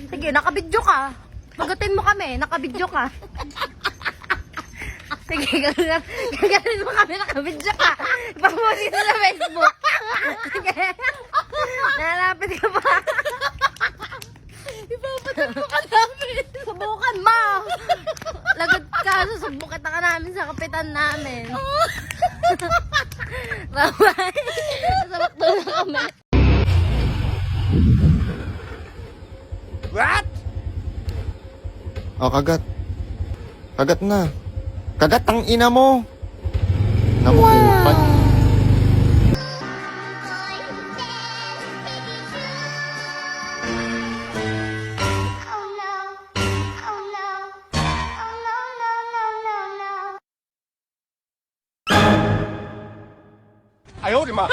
Sige, nakabidyo ka. Pagatin mo kami, nakabidyo ka. Sige, gaganin mo kami, nakabidyo ka. Ipapost ito sa Facebook. Sige. Nalapit ka pa. Ipapatid mo ka namin. Subukan mo. Lagad ka, susubukan ka namin sa kapitan namin. Bye-bye. Sabak doon na kami. What? Oh, kagat. Kagat na. Kagat ang ina mo. Namukupad.哎呦我的妈！